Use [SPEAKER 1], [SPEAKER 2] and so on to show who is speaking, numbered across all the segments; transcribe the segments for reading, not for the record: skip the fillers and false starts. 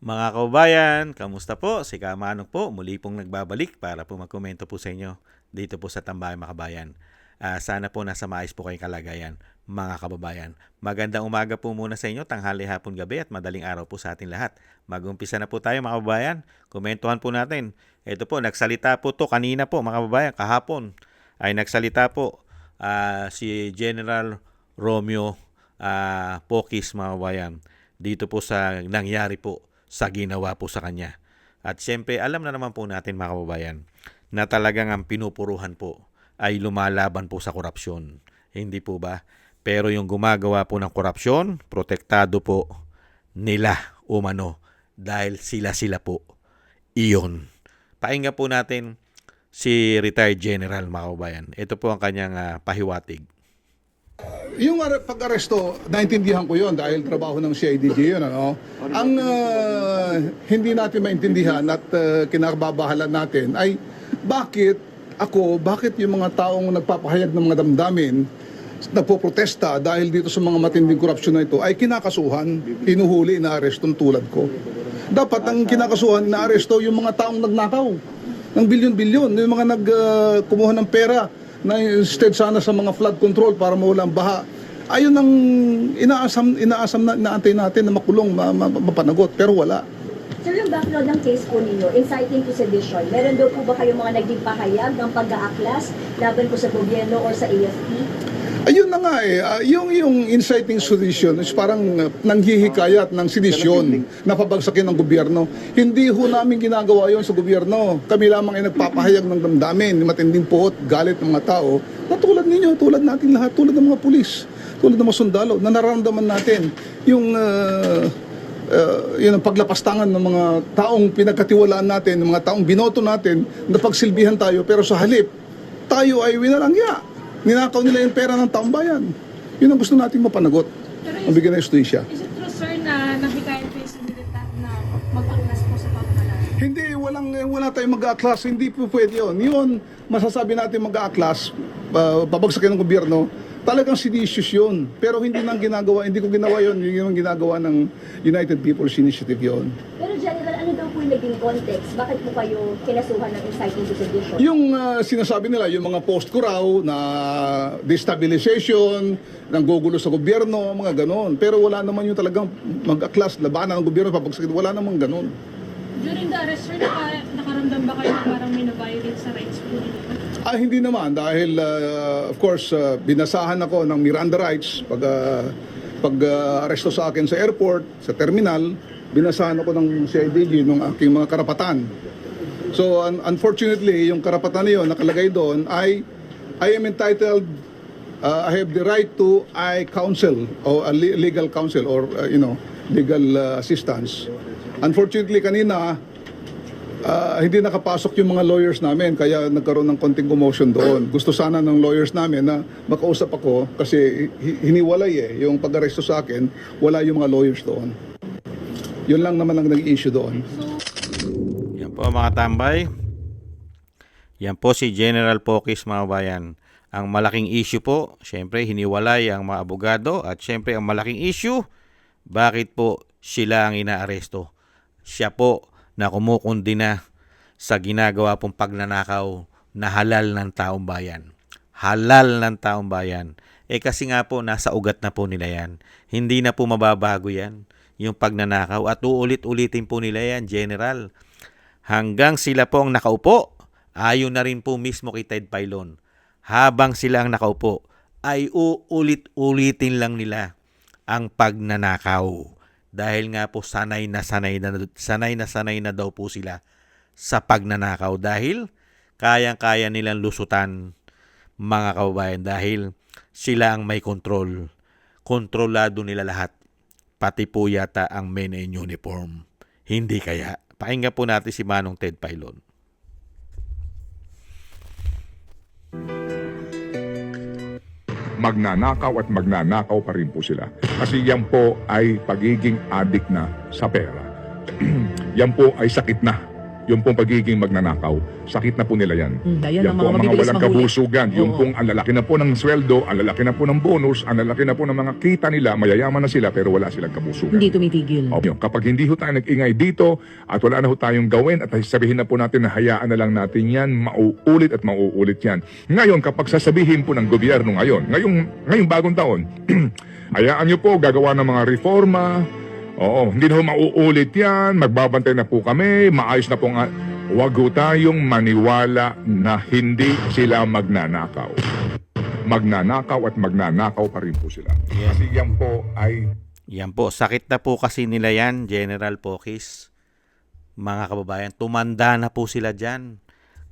[SPEAKER 1] Mga kababayan, kamusta po? Si Kamanong po, muli pong nagbabalik para po magkomento po sa inyo dito po sa Tambayan Makabayan. Sana po nasa maayos po kayong kalagayan, mga kababayan. Magandang umaga po muna sa inyo, tanghali, hapon, gabi at madaling araw po sa atin lahat. Mag-umpisa na po tayo mga kababayan, komentuhan po natin. Ito po, nagsalita po to kanina po mga kababayan, kahapon ay nagsalita po si General Romeo Pokis mga kababayan dito po sa nangyari po sa ginawa po sa kanya. At siyempre, alam na naman po natin mga kababayan na talagang ang pinupuruhan po ay lumalaban po sa korupsyon. Hindi po ba? Pero yung gumagawa po ng korupsyon, protektado po nila umano dahil sila po iyon. Pakinggan po natin si retired general mga kababayan. Ito po ang kanyang pahiwatig.
[SPEAKER 2] Yung pag-aresto, naintindihan ko yon dahil trabaho ng CIDG yun. Ano? Ang hindi natin maintindihan at kinakababahalan natin ay bakit yung mga taong nagpapahayag ng mga damdamin, nagpoprotesta dahil dito sa mga matinding korupsyon na ito ay kinakasuhan, hinuhuli, inaaresto tulad ko. Dapat ang kinakasuhan, inaaresto yung mga taong nagnakaw ng bilyon-bilyon, yung mga kumuha ng pera na instead sana sa mga flood control para mawala ang baha. Ayun ang inaasam na inaantay natin na makulong, mapanagot, pero wala.
[SPEAKER 3] Sir, yung background ng case po ninyo, inciting to sedition, meron daw po ba kayong mga naging pahayag ng pag-aaklas laban po sa gobyerno or sa AFP?
[SPEAKER 2] Ayun na nga yung inciting sedition is parang nanghihikayat ng sedisyon na pabagsakin ng gobyerno. Hindi ho namin ginagawa yon sa gobyerno. Kami lamang ay nagpapahayag ng damdamin, matinding puot, galit ng mga tao, na tulad ninyo, tulad natin lahat, tulad ng mga pulis, tulad ng mga sundalo, na nararamdaman natin yung yun ang paglapastangan ng mga taong pinagkatiwalaan natin, ng mga taong binoto natin, na pagsilbihan tayo, pero sa halip, tayo ay winalangya. Ninakaw nila yung pera ng taong bayan. Yun ang gusto nating mapanagot. Ang bigyan ng justisya.
[SPEAKER 4] Is it true, sir, na nahikayat kayo sa militar na mag-aklas po sa pamamalaan?
[SPEAKER 2] Hindi, wala tayong mag-aaklas. Hindi po pwede yun. Yun, masasabi natin mag-aaklas, babagsakin ng gobyerno, talagang seditious yun. Pero hindi ko ginawa yun. Yun ang ginagawa ng United People's Initiative yun.
[SPEAKER 3] Pero General, ano daw po yung naging context? Bakit po kayo kinasuhan ng inciting to sedition?
[SPEAKER 2] Yung sinasabi nila, yung mga post ko raw na destabilization, ng gugulo sa gobyerno, mga ganon. Pero wala naman yung talagang mag-aklas, labanan ng gobyerno, papagsakin. Wala naman ganon.
[SPEAKER 4] During the arrest, sir, nakaramdam ba kayo na parang may na-violate sa rights po ninyo?
[SPEAKER 2] Hindi naman dahil of course binasahan ako ng Miranda rights pag aresto sa akin sa airport, sa terminal, binasahan ako ng CIDG ng aking mga karapatan. So unfortunately, yung karapatan na yun nakalagay doon ay I am entitled, I have the right to counsel or legal counsel or legal assistance. Unfortunately kanina hindi nakapasok yung mga lawyers namin kaya nagkaroon ng konting commotion doon. Gusto sana ng lawyers namin na makausap ako kasi hiniwalay yung pag-aresto sa akin, wala yung mga lawyers doon. Yun lang naman ang nag-issue doon.
[SPEAKER 1] Yan po mga tambay. Yan po si General Pokis mga bayan. Ang malaking issue po, syempre hiniwalay ang mga abogado at syempre ang malaking issue, bakit po sila ang inaaresto? Siya po na kumukundina sa ginagawa pong pagnanakaw na halal ng taong bayan. Halal ng taong bayan. Kasi nga po, nasa ugat na po nila yan. Hindi na po mababago yan, yung pagnanakaw. At uulit-ulitin po nila yan, General. Hanggang sila po ang nakaupo, ayon na rin po mismo kay Ted Pailon. Habang sila ang nakaupo, ay uulit-ulitin lang nila ang pagnanakaw. Dahil nga po sanay na daw po sila sa pagnanakaw dahil kayang-kaya nilang lusutan mga kababayan dahil sila ang may control. Kontrolado nila lahat. Pati po yata ang men in uniform. Hindi kaya. Pakinggan po natin si Manong Ted Pailon.
[SPEAKER 5] Magnanakaw at magnanakaw pa rin po sila. Kasi yan po ay pagiging addict na sa pera. Yan po ay sakit na yung pong pagiging magnanakaw, sakit na po nila yan.
[SPEAKER 6] Yan ang
[SPEAKER 5] po
[SPEAKER 6] mga
[SPEAKER 5] ang mga
[SPEAKER 6] mabibilis
[SPEAKER 5] walang
[SPEAKER 6] mahuli.
[SPEAKER 5] kabusugan. Yung
[SPEAKER 6] Oo.
[SPEAKER 5] pong ang lalaki na po ng sweldo, ang lalaki na po ng bonus, ang lalaki na po ng mga kita nila, mayayaman na sila pero wala silang kabusugan.
[SPEAKER 6] Hindi tumitigil.
[SPEAKER 5] Yun, kapag hindi ho tayo nag-ingay dito at wala na ho tayong gawin at sabihin na po natin na hayaan na lang natin yan, mauulit at mauulit yan. Ngayon, kapag sasabihin po ng gobyerno ngayong bagong taon, hayaan nyo po, gagawa ng mga reforma, oo, hindi na ho mauulit yan, magbabantay na po kami, maayos na po nga. Huwag ho tayong maniwala na hindi sila magnanakaw. Magnanakaw at magnanakaw pa rin po sila. Kasi yan po ay
[SPEAKER 1] Yan po, sakit na po kasi nila yan, General Pokis. Mga kababayan, tumanda na po sila dyan.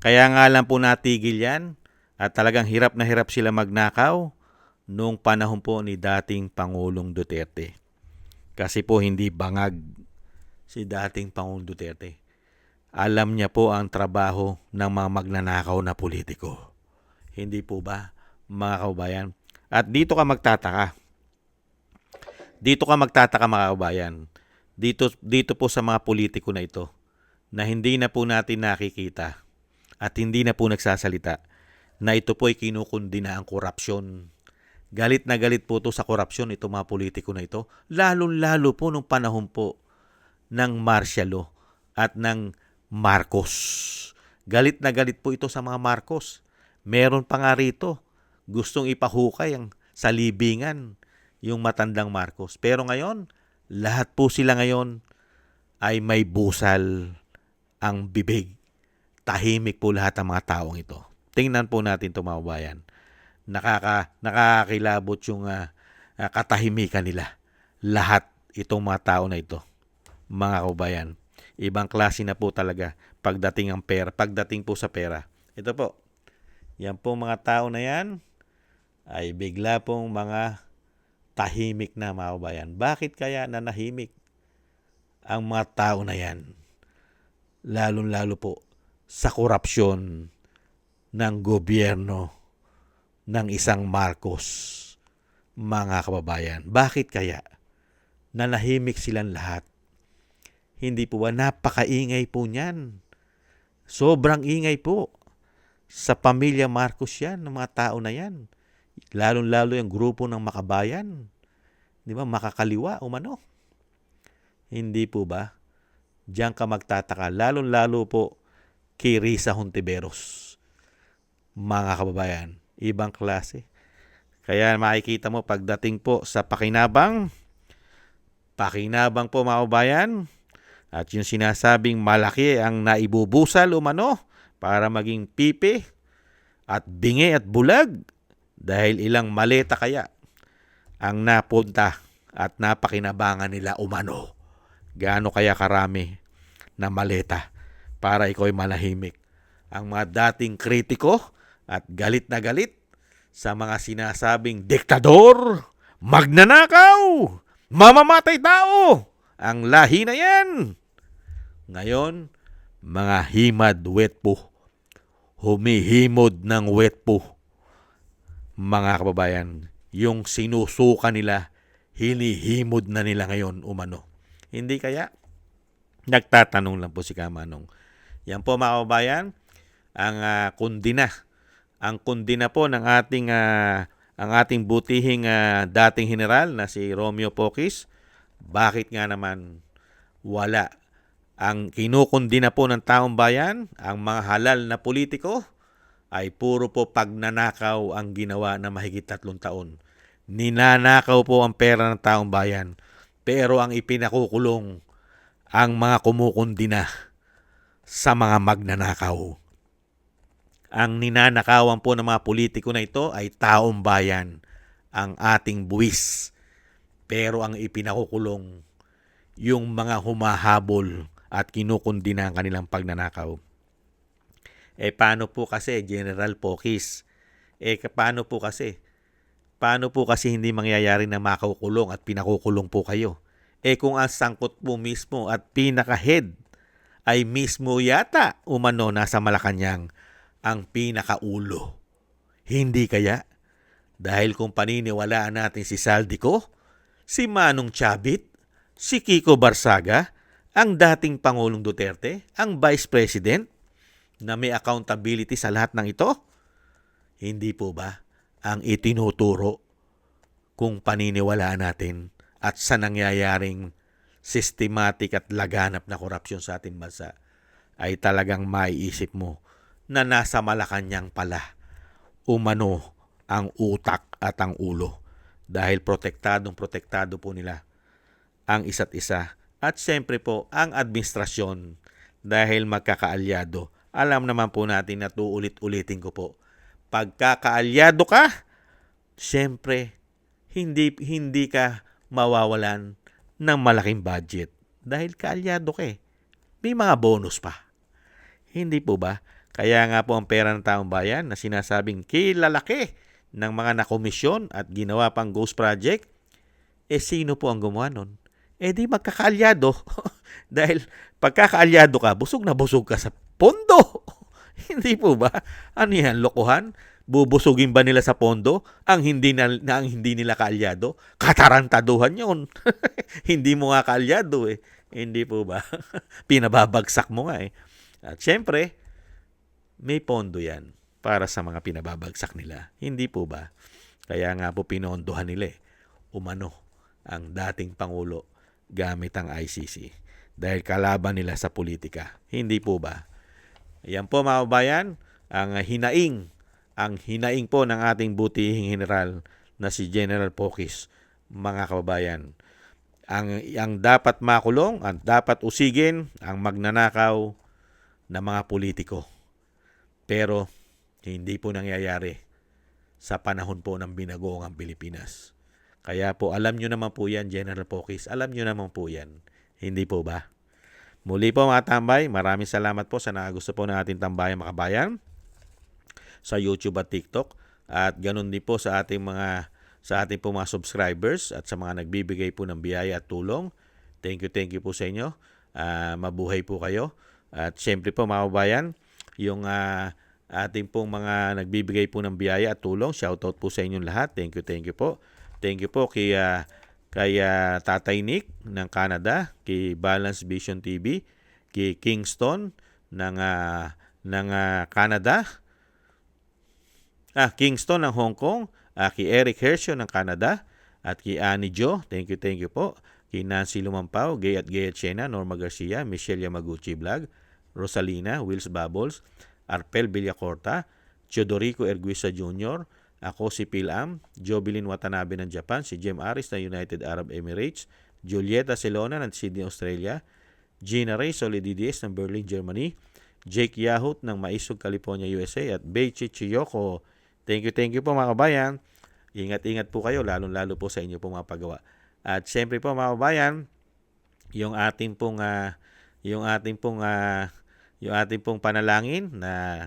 [SPEAKER 1] Kaya nga lang po natigil yan at talagang hirap na hirap sila magnakaw noong panahon po ni dating Pangulong Duterte. Kasi po hindi bangag si dating Pangulong Duterte. Alam niya po ang trabaho ng mga magnanakaw na politiko. Hindi po ba, mga kababayan? At dito ka magtataka. Dito ka magtataka, mga kababayan. Dito po sa mga politiko na ito na hindi na po natin nakikita at hindi na po nagsasalita na ito po ay kinukundina ang korupsyon. Galit na galit po ito sa korupsyon, itong mga politiko na ito. Lalo-lalo po nung panahon po ng martial law at ng Marcos. Galit na galit po ito sa mga Marcos. Meron pa nga rito, gustong ipahukay ang sa libingan yung matandang Marcos. Pero ngayon, lahat po sila ngayon ay may busal ang bibig. Tahimik po lahat ang mga taong ito. Tingnan po natin ito, mga bayan. Nakakakilabot yung katahimikan nila. Lahat itong mga tao na ito, mga kabayan. Ibang klase na po talaga pagdating ang pera, pagdating po sa pera. Ito po. Yan po mga tao na yan ay bigla pong mga tahimik na, mga kabayan. Bakit kaya nanahimik ang mga tao na yan? Lalo-lalo po sa korupsyon ng gobyerno ng isang Marcos, mga kababayan. Bakit kaya nanahimik silang lahat? Hindi po ba napakaingay po niyan? Sobrang ingay po. Sa pamilya Marcos yan, ng mga tao na yan. Lalo-lalo yung grupo ng makabayan. Di ba? Makakaliwa, umano. Hindi po ba? Diyan ka magtataka. Lalo-lalo po kay Risa Hontiveros. Mga kababayan. Ibang klase. Kaya makikita mo pagdating po sa pakinabang po, mga kababayan. At yung sinasabing malaki ang naibubusal umano para maging pipi at bingi at bulag dahil ilang maleta kaya ang napunta at napakinabangan nila umano. Gaano kaya karami na maleta para ikaw ay malahimik. Ang mga dating kritiko at galit na galit sa mga sinasabing diktador, magnanakaw, mamamatay tao, ang lahi na yan. Ngayon, mga himad wet po. Humihimod ng wet po. Mga kababayan, yung sinusuka nila, hinihimod na nila ngayon umano. Hindi kaya? Nagtatanong lang po si Kamanong. Yan po, mga kababayan, ang kundina. Ang kundina po ng ang ating butihing dating general na si Romeo Pocis. Bakit nga naman wala? Ang kinukundina po ng taong bayan, ang mga halal na politiko, ay puro po pagnanakaw ang ginawa na mahigit 3 taon. Ninanakaw po ang pera ng taong bayan, pero ang ipinakukulong ang mga kumukundina sa mga magnanakaw. Ang ninanakawan po ng mga politiko na ito ay taong bayan, ang ating buwis. Pero ang ipinakukulong yung mga humahabol at kinukundina ang kanilang pagnanakaw. Paano po kasi, General Pocis? Paano po kasi? Paano po kasi hindi mangyayari na makukulong at pinakukulong po kayo? Kung ang sangkot po mismo at pinaka-head ay mismo yata umano nasa Malacanang ang pinakaulo. Hindi kaya? Dahil kung paniniwalaan natin si Saldico, si Manong Chavit, si Kiko Barsaga, ang dating Pangulong Duterte, ang Vice President, na may accountability sa lahat ng ito? Hindi po ba ang itinuturo kung paniniwalaan natin at sa nangyayaring systematic at laganap na korupsyon sa ating bansa ay talagang maiisip mo na nasa Malacanang pala umano ang utak at ang ulo dahil protektado po nila ang isa't isa at siyempre po ang administrasyon dahil magkakaalyado. Alam naman po natin na uulit-ulitin ko po, pagkakaalyado ka, siyempre hindi ka mawawalan ng malaking budget dahil kaalyado ka eh. May mga bonus pa. Hindi po ba? Kaya nga po ang pera ng taong bayan na sinasabing kilalaki ng mga nakomisyon at ginawa pang ghost project, sino po ang gumawa nun? Di magkakaalyado. Dahil pagkakaalyado ka, busog na busog ka sa pondo. Hindi po ba? Ano yan, lokohan? Bubusugin ba nila sa pondo ang hindi nila kaalyado? Katarantaduhan yun. Hindi mo nga kaalyado eh. Hindi po ba? Pinababagsak mo nga eh. At syempre, may pondo yan para sa mga pinababagsak nila. Hindi po ba? Kaya nga po pinondohan nila eh. Umano ang dating Pangulo gamit ang ICC. Dahil kalaban nila sa politika. Hindi po ba? Yan po mga kababayan, ang hinaing po ng ating butihing general na si General Pocis, mga kababayan. Ang dapat makulong, ang dapat usigin, ang magnanakaw na mga politiko. Pero hindi po nangyayari sa panahon po ng binagoong Pilipinas. Kaya po alam nyo naman po yan, General Pocis, alam nyo naman po yan. Hindi po ba? Muli po mga tambay, maraming salamat po sa nakagusto po ng ating tambayan mga kabayan sa YouTube at TikTok at ganun din po sa ating po mga subscribers at sa mga nagbibigay po ng biyaya at tulong. Thank you po sa inyo. Mabuhay po kayo. At syempre po mga kabayan, yung ating pong mga nagbibigay po ng biyaya at tulong, shoutout po sa inyong lahat. Thank you po. Thank you po kay Tatay Nick ng Canada, kay Balance Vision TV, kay Kingston ng Canada, Kingston ng Hong Kong, kay Eric Hershio ng Canada, at kay Annie Jo, thank you po, kay Nancy Lumampao, Gay at Siena, Norma Garcia, Michelle Yamaguchi Vlog, Rosalina, Wills Bubbles, Arpel Villacorta, Teodorico Erguisa Jr., ako si Pilam, Jobilin Watanabe ng Japan, si Jem Aris ng United Arab Emirates, Julieta Celona ng Sydney, Australia, Gina Ray Solidides ng Berlin, Germany, Jake Yahut ng Maisog, California, USA, at Beichi Chiyoko. Thank you po mga kabayan. Ingat po kayo, lalo po sa inyo pong mga paggawa. At siyempre po mga kabayan, yung ating pong panalangin na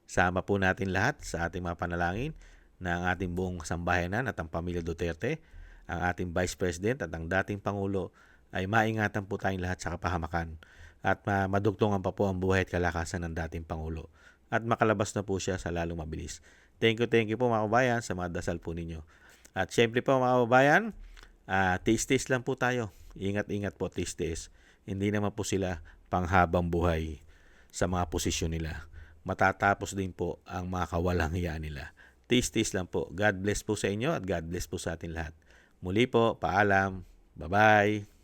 [SPEAKER 1] sama po natin lahat sa ating mga panalangin ng ating buong sambahanan at ang pamilya Duterte, ang ating Vice President at ang dating Pangulo ay maingatan po tayong lahat sa kapahamakan at madugtungan pa po ang buhay at kalakasan ng dating Pangulo at makalabas na po siya sa lalong mabilis. Thank you po mga kabayan sa mga dasal po ninyo. At syempre po mga kabayan, tiis-tiis lang po tayo. Ingat po, tiis-tiis. Hindi naman po sila panghabang buhay sa mga posisyon nila. Matatapos din po ang mga kawalang hiya nila. Tiis-tiis lang po. God bless po sa inyo at God bless po sa atin lahat. Muli po, paalam. Bye-bye.